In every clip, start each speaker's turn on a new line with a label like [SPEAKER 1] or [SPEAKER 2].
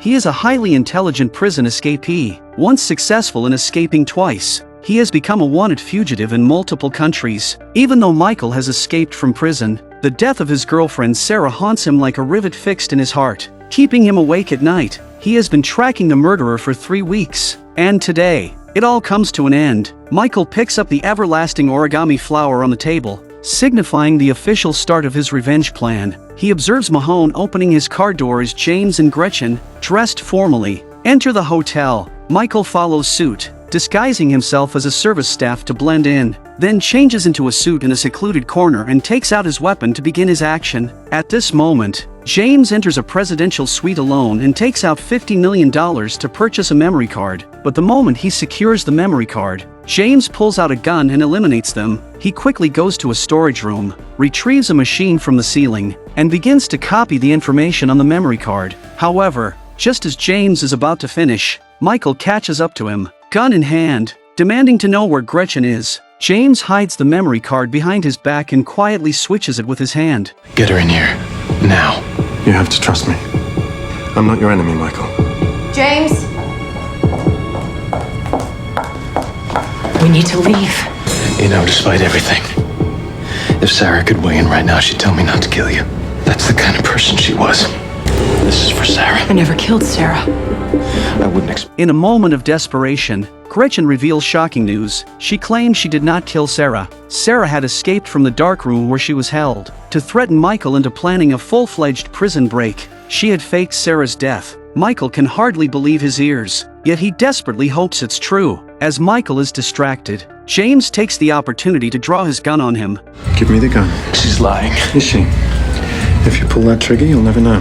[SPEAKER 1] He is a highly intelligent prison escapee, once successful in escaping twice. He has become a wanted fugitive in multiple countries. Even though Michael has escaped from prison, the death of his girlfriend Sarah haunts him like a rivet fixed in his heart, keeping him awake at night. He has been tracking the murderer for 3 weeks. And today, it all comes to an end. Michael picks up the everlasting origami flower on the table, signifying the official start of his revenge plan. He observes Mahone opening his car door as James and Gretchen, dressed formally, enter the hotel. Michael follows suit, disguising himself as a service staff to blend in, then changes into a suit in a secluded corner and takes out his weapon to begin his action. At this moment, James enters a presidential suite alone and takes out $50 million to purchase a memory card. But the moment he secures the memory card, James pulls out a gun and eliminates them. He quickly goes to a storage room, retrieves a machine from the ceiling, and begins to copy the information on the memory card. However, just as James is about to finish, Michael catches up to him, gun in hand, demanding to know where Gretchen is. James hides the memory card behind his back and quietly switches it with his hand.
[SPEAKER 2] Get her in here, now.
[SPEAKER 3] You have to trust me. I'm not your enemy, Michael.
[SPEAKER 4] James?
[SPEAKER 5] We need to leave.
[SPEAKER 2] You know, despite everything, if Sarah could weigh in right now, she'd tell me not to kill you. That's the kind of person she was. This is for Sarah.
[SPEAKER 5] I never killed Sarah.
[SPEAKER 2] I wouldn't expect.
[SPEAKER 1] In a moment of desperation, Gretchen reveals shocking news. She claims she did not kill Sarah. Sarah had escaped from the dark room where she was held, to threaten Michael into planning a full-fledged prison break. She had faked Sarah's death. Michael can hardly believe his ears, yet he desperately hopes it's true. As Michael is distracted, James takes the opportunity to draw his gun on him.
[SPEAKER 3] Give me the gun.
[SPEAKER 2] She's lying.
[SPEAKER 3] Is she? If you pull that trigger, you'll never know.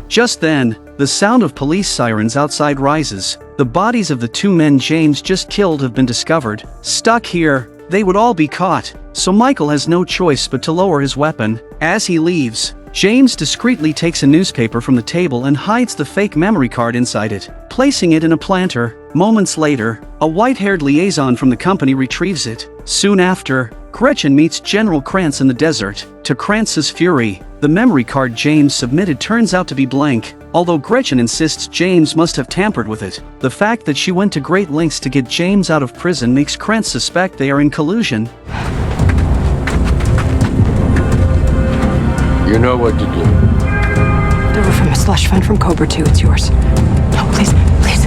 [SPEAKER 1] Just then, the sound of police sirens outside rises. The bodies of the 2 men James just killed have been discovered. Stuck here, they would all be caught, so Michael has no choice but to lower his weapon. As he leaves, James discreetly takes a newspaper from the table and hides the fake memory card inside it, placing it in a planter. Moments later, a white-haired liaison from the company retrieves it. Soon after, Gretchen meets General Krantz in the desert. To Krantz's fury, the memory card James submitted turns out to be blank, although Gretchen insists James must have tampered with it. The fact that she went to great lengths to get James out of prison makes Krantz suspect they are in collusion.
[SPEAKER 6] You know what to do.
[SPEAKER 5] They were from a slush fund from Cobra 2. It's yours. No, please, please.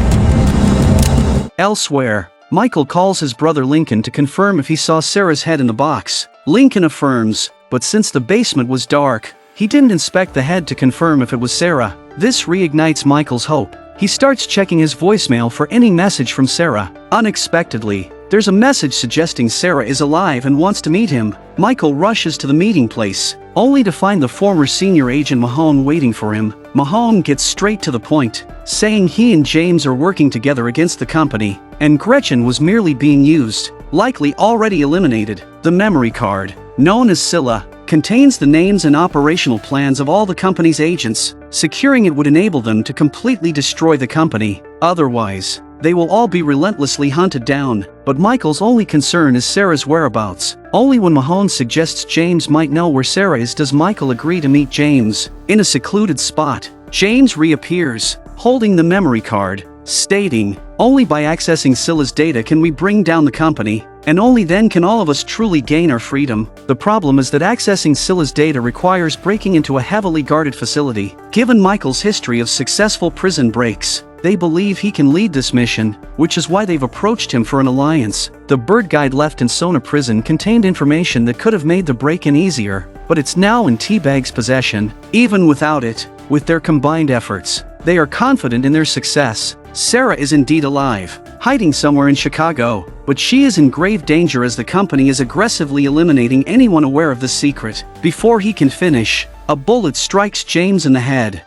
[SPEAKER 1] Elsewhere, Michael calls his brother Lincoln to confirm if he saw Sarah's head in the box. Lincoln affirms, but since the basement was dark, he didn't inspect the head to confirm if it was Sarah. This reignites Michael's hope. He starts checking his voicemail for any message from Sarah. Unexpectedly, there's a message suggesting Sarah is alive and wants to meet him. Michael rushes to the meeting place, only to find the former senior agent Mahone waiting for him. Mahone gets straight to the point, saying he and James are working together against the company, and Gretchen was merely being used, likely already eliminated. The memory card, known as Scylla, contains the names and operational plans of all the company's agents. Securing it would enable them to completely destroy the company. Otherwise, they will all be relentlessly hunted down. But Michael's only concern is Sarah's whereabouts. Only when Mahone suggests James might know where Sarah is does Michael agree to meet James. In a secluded spot, James reappears, holding the memory card, stating, "Only by accessing Scylla's data can we bring down the company, and only then can all of us truly gain our freedom." The problem is that accessing Scylla's data requires breaking into a heavily guarded facility. Given Michael's history of successful prison breaks, they believe he can lead this mission, which is why they've approached him for an alliance. The bird guide left in Sona prison contained information that could have made the break-in easier, but it's now in Teabag's possession. Even without it, with their combined efforts, they are confident in their success. Sarah is indeed alive, hiding somewhere in Chicago, but she is in grave danger as the company is aggressively eliminating anyone aware of the secret. Before he can finish, a bullet strikes James in the head.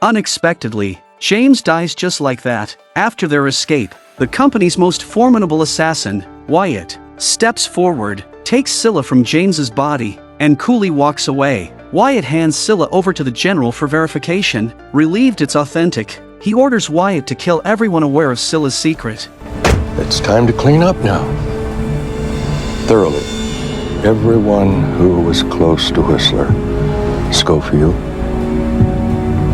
[SPEAKER 1] Unexpectedly, James dies just like that. After their escape, the company's most formidable assassin, Wyatt, steps forward, takes Scylla from James's body, and coolly walks away. Wyatt hands Scylla over to the general for verification. Relieved it's authentic, he orders Wyatt to kill everyone aware of Scylla's secret.
[SPEAKER 6] It's time to clean up now. Thoroughly.
[SPEAKER 3] everyone who was close to Whistler. Schofield,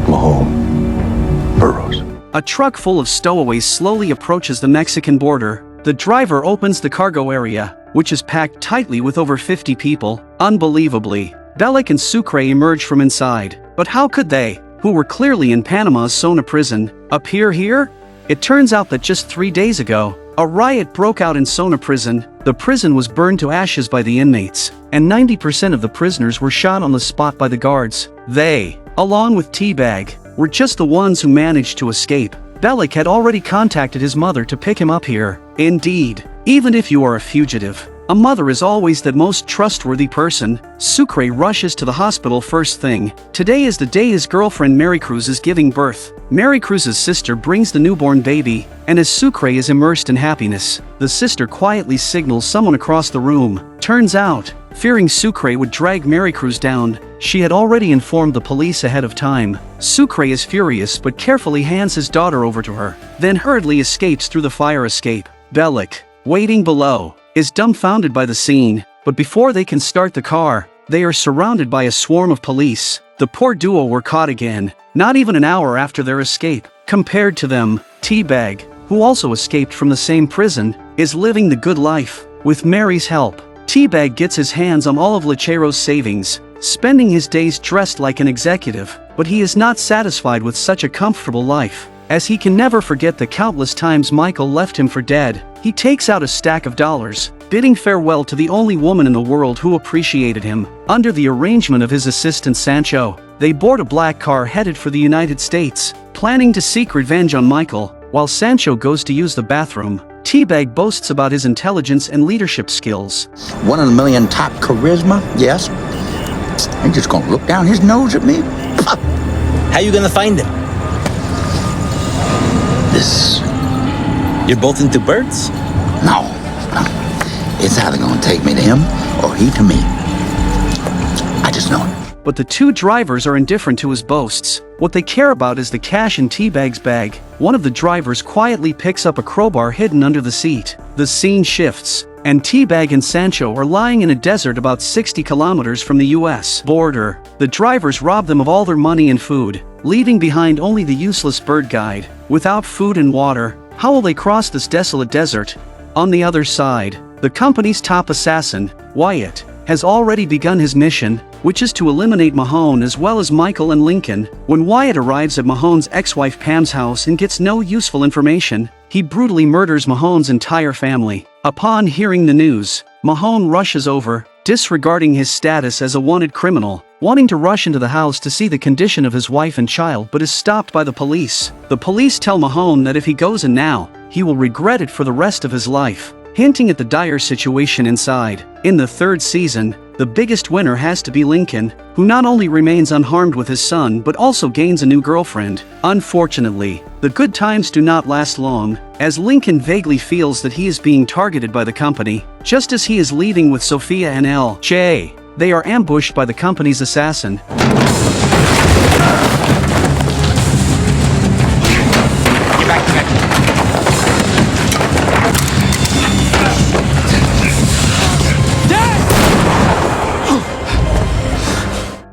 [SPEAKER 3] Mahone, Burroughs.
[SPEAKER 1] A truck full of stowaways slowly approaches the Mexican border. The driver opens the cargo area, which is packed tightly with over 50 people. Unbelievably, Bellick and Sucre emerge from inside. But how could they, who were clearly in Panama's Sona prison, appear here? It turns out that just 3 days ago, a riot broke out in Sona prison. The prison was burned to ashes by the inmates, and 90% of the prisoners were shot on the spot by the guards. They, along with Teabag, were just the ones who managed to escape. Bellick had already contacted his mother to pick him up here. Indeed, even if you are a fugitive, a mother is always the most trustworthy person. Sucre rushes to the hospital first thing. Today is the day his girlfriend Maricruz is giving birth. Maricruz's sister brings the newborn baby, and as Sucre is immersed in happiness, the sister quietly signals someone across the room. Turns out, fearing Sucre would drag Maricruz down, she had already informed the police ahead of time. Sucre is furious but carefully hands his daughter over to her, then hurriedly escapes through the fire escape. Bellick, waiting below, is dumbfounded by the scene, but before they can start the car, they are surrounded by a swarm of police. The poor duo were caught again, not even an hour after their escape. Compared to them, Teabag, who also escaped from the same prison, is living the good life. With Mary's help, Teabag gets his hands on all of Lechero's savings, spending his days dressed like an executive, but he is not satisfied with such a comfortable life. As he can never forget the countless times Michael left him for dead, he takes out a stack of dollars, bidding farewell to the only woman in the world who appreciated him. Under the arrangement of his assistant Sancho, they board a black car headed for the United States, planning to seek revenge on Michael. While Sancho goes to use the bathroom, Teabag boasts about his intelligence and leadership skills.
[SPEAKER 4] 1 in a million top charisma, yes. I'm just gonna look down his nose at me.
[SPEAKER 6] How you gonna find him?
[SPEAKER 4] This,
[SPEAKER 6] You're both into birds?
[SPEAKER 4] no. It's either gonna take me to him or he to me. I just know it.
[SPEAKER 1] But the two drivers are indifferent to his boasts. What they care about is the cash in Teabag's bag. One of the drivers quietly picks up a crowbar hidden under the seat. The scene shifts, and Teabag and Sancho are lying in a desert about 60 kilometers from the US border. The drivers rob them of all their money and food, leaving behind only the useless bird guide. Without food and water, how will they cross this desolate desert? On the other side, the company's top assassin, Wyatt, has already begun his mission, which is to eliminate Mahone as well as Michael and Lincoln. When Wyatt arrives at Mahone's ex-wife Pam's house and gets no useful information, he brutally murders Mahone's entire family. Upon hearing the news, Mahone rushes over, disregarding his status as a wanted criminal, wanting to rush into the house to see the condition of his wife and child, but is stopped by the police. The police tell Mahone that if he goes in now, he will regret it for the rest of his life, hinting at the dire situation inside. In the third season, the biggest winner has to be Lincoln, who not only remains unharmed with his son but also gains a new girlfriend. Unfortunately, the good times do not last long, as Lincoln vaguely feels that he is being targeted by the company. Just as he is leaving with Sophia and L.J., they are ambushed by the company's assassin.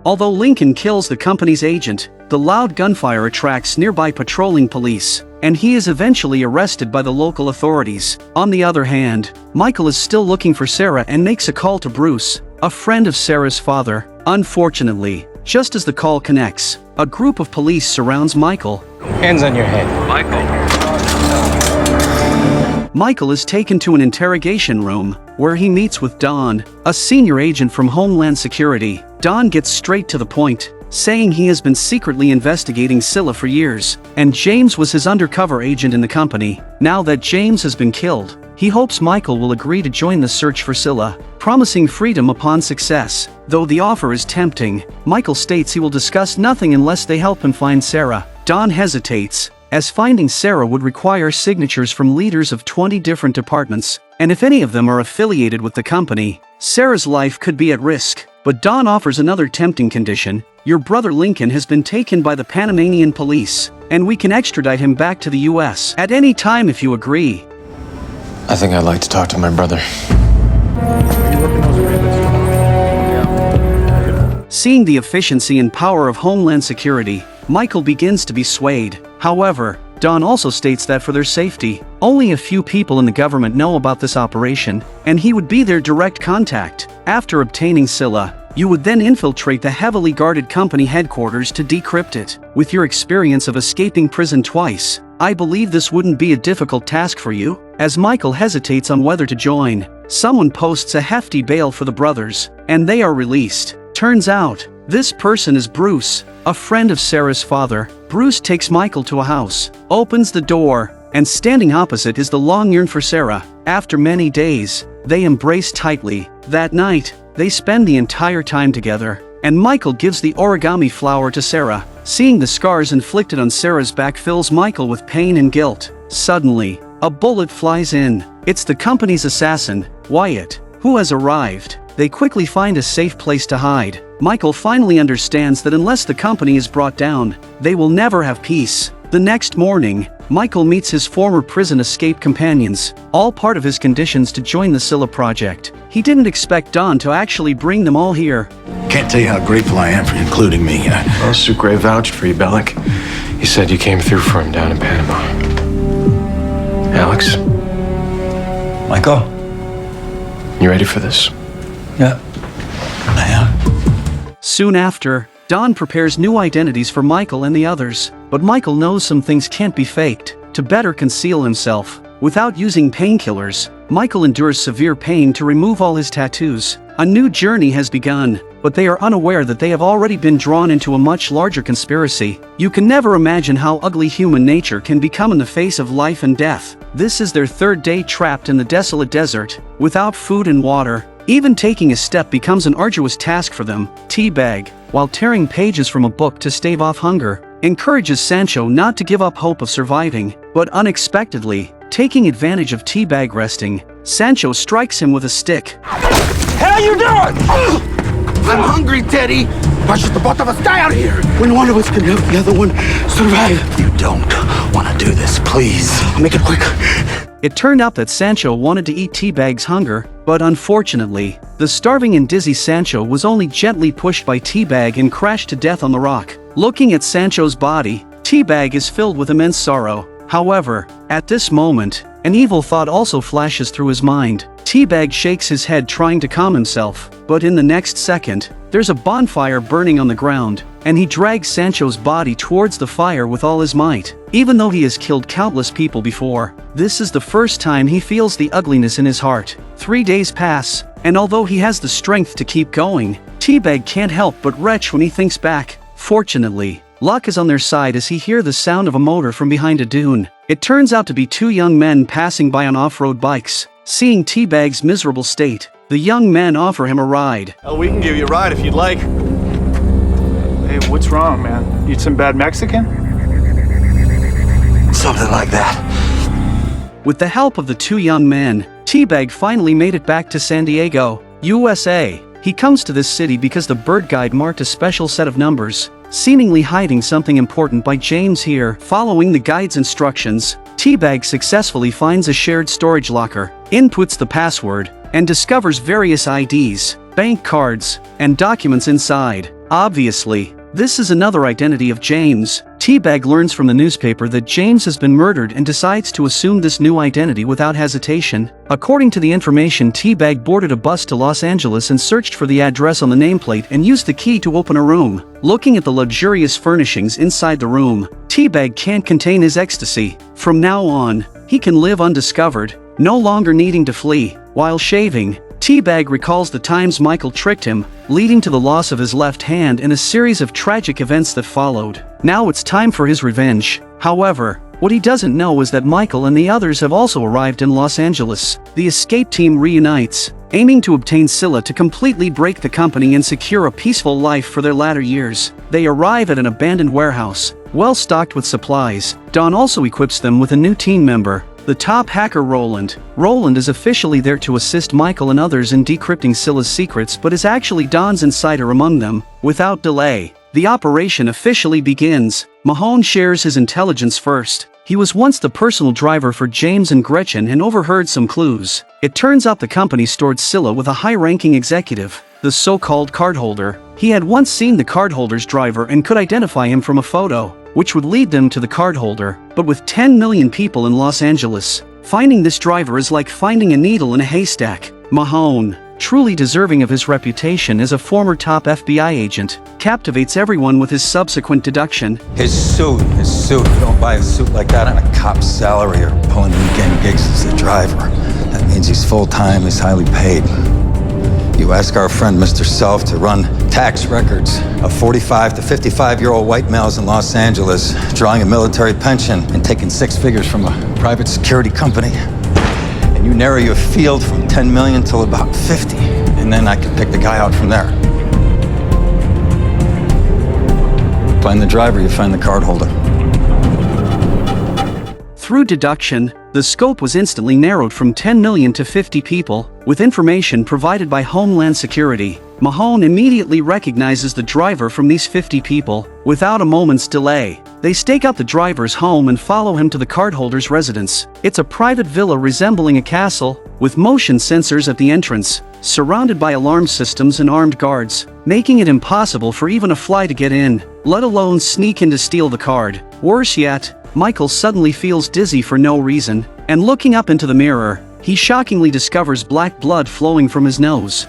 [SPEAKER 1] Although Lincoln kills the company's agent, the loud gunfire attracts nearby patrolling police, and he is eventually arrested by the local authorities. On the other hand, Michael is still looking for Sarah and makes a call to Bruce, a friend of Sarah's father. Unfortunately, just as the call connects, a group of police surrounds Michael.
[SPEAKER 6] Hands on your head.
[SPEAKER 1] Michael is taken to an interrogation room, where he meets with Don, a senior agent from Homeland Security. Don gets straight to the point, saying he has been secretly investigating Scylla for years, and James was his undercover agent in the company. Now that James has been killed, he hopes Michael will agree to join the search for Scylla, promising freedom upon success. Though the offer is tempting, Michael states he will discuss nothing unless they help him find Sarah. Don hesitates, as finding Sarah would require signatures from leaders of 20 different departments, and if any of them are affiliated with the company, Sarah's life could be at risk. But Don offers another tempting condition. Your brother Lincoln has been taken by the Panamanian police, and we can extradite him back to the US at any time if you agree.
[SPEAKER 2] I think I'd like to talk to my brother.
[SPEAKER 3] Are you working those arrangements?
[SPEAKER 1] Seeing the efficiency and power of Homeland Security, Michael begins to be swayed. However, Don also states that for their safety, only a few people in the government know about this operation, and he would be their direct contact. After obtaining Scylla, you would then infiltrate the heavily guarded company headquarters to decrypt it. With your experience of escaping prison twice, I believe this wouldn't be a difficult task for you. As Michael hesitates on whether to join, someone posts a hefty bail for the brothers, and they are released. Turns out, this person is Bruce, a friend of Sarah's father. Bruce takes Michael to a house, opens the door, and standing opposite is the long-yearned for Sarah. After many days, they embrace tightly. That night, they spend the entire time together, and Michael gives the origami flower to Sarah. Seeing the scars inflicted on Sarah's back fills Michael with pain and guilt. Suddenly, a bullet flies in. It's the company's assassin, Wyatt, who has arrived. They quickly find a safe place to hide. Michael finally understands that unless the company is brought down, they will never have peace. The next morning, Michael meets his former prison escape companions, all part of his conditions to join the Scylla project. He didn't expect Don to actually bring them all here.
[SPEAKER 7] Can't tell you how grateful I am for including me.
[SPEAKER 2] Well, Sucre vouched for you, Bellic. He said you came through for him down in Panama. Alex,
[SPEAKER 7] Michael?
[SPEAKER 2] you ready for this?
[SPEAKER 7] Yeah. I am.
[SPEAKER 1] Soon after, Don prepares new identities for Michael and the others, but Michael knows some things can't be faked. To better conceal himself, without using painkillers, Michael endures severe pain to remove all his tattoos. A new journey has begun, but they are unaware that they have already been drawn into a much larger conspiracy. You can never imagine how ugly human nature can become in the face of life and death. This is their third day trapped in the desolate desert, without food and water. Even taking a step becomes an arduous task for them. Teabag, while tearing pages from a book to stave off hunger, encourages Sancho not to give up hope of surviving, but unexpectedly, taking advantage of Teabag resting, Sancho strikes him with a stick.
[SPEAKER 4] Hell you doing? I'm hungry, Teddy. Why should the both of us die out here when one of us can help the other one survive? You don't want to do this, please. Make it quick.
[SPEAKER 1] It turned out that Sancho wanted to eat Teabag's hunger, but unfortunately, the starving and dizzy Sancho was only gently pushed by Teabag and crashed to death on the rock. Looking at Sancho's body, Teabag is filled with immense sorrow. However, at this moment, an evil thought also flashes through his mind. Teabag shakes his head trying to calm himself, but in the next second, there's a bonfire burning on the ground, and he drags Sancho's body towards the fire with all his might. Even though he has killed countless people before, this is the first time he feels the ugliness in his heart. 3 days pass, and although he has the strength to keep going, Teabag can't help but retch when he thinks back. Fortunately, luck is on their side as he hears the sound of a motor from behind a dune. It turns out to be two young men passing by on off-road bikes. Seeing Teabag's miserable state, the young men offer him a ride.
[SPEAKER 8] Oh, we can give you a ride if you'd like. Hey, what's wrong, man? Eat some bad Mexican?
[SPEAKER 4] Something like that.
[SPEAKER 1] With the help of the two young men, Teabag finally made it back to San Diego, USA. He comes to this city because the bird guide marked a special set of numbers, seemingly hiding something important by James here. Following the guide's instructions, Teabag successfully finds a shared storage locker, inputs the password, and discovers various IDs, bank cards, and documents inside. Obviously, this is another identity of James. Teabag learns from the newspaper that James has been murdered and decides to assume this new identity without hesitation. According to the information, Teabag boarded a bus to Los Angeles and searched for the address on the nameplate and used the key to open a room. Looking at the luxurious furnishings inside the room, Teabag can't contain his ecstasy. From now on, he can live undiscovered, no longer needing to flee. While shaving, Teabag recalls the times Michael tricked him, leading to the loss of his left hand and a series of tragic events that followed. Now it's time for his revenge. However, what he doesn't know is that Michael and the others have also arrived in Los Angeles. The escape team reunites, aiming to obtain Scylla to completely break the company and secure a peaceful life for their latter years. They arrive at an abandoned warehouse, well stocked with supplies. Don also equips them with a new team member, the top hacker Roland. Roland is officially there to assist Michael and others in decrypting Scylla's secrets but is actually Don's insider among them. Without delay, the operation officially begins. Mahone shares his intelligence first. He was once the personal driver for James and Gretchen and overheard some clues. It turns out the company stored Scylla with a high-ranking executive, the so-called cardholder. He had once seen the cardholder's driver and could identify him from a photo, which would lead them to the cardholder. But with 10 million people in Los Angeles, finding this driver is like finding a needle in a haystack. Mahone, truly deserving of his reputation as a former top FBI agent, captivates everyone with his subsequent deduction.
[SPEAKER 7] His suit. You don't buy a suit like that on a cop's salary or pulling weekend gigs as a driver. That means he's full-time, he's highly paid. You ask our friend Mr. Self to run tax records of 45 to 55-year-old white males in Los Angeles, drawing a military pension and taking 6 figures from a private security company. And you narrow your field from 10 million till about 50, and then I can pick the guy out from there. Find the driver, you find the cardholder.
[SPEAKER 1] Through deduction, the scope was instantly narrowed from 10 million to 50 people. With information provided by Homeland Security, Mahone immediately recognizes the driver from these 50 people. Without a moment's delay, they stake out the driver's home and follow him to the cardholder's residence. It's a private villa resembling a castle, with motion sensors at the entrance, surrounded by alarm systems and armed guards, making it impossible for even a fly to get in, let alone sneak in to steal the card. Worse yet, Michael suddenly feels dizzy for no reason, and looking up into the mirror, he shockingly discovers black blood flowing from his nose.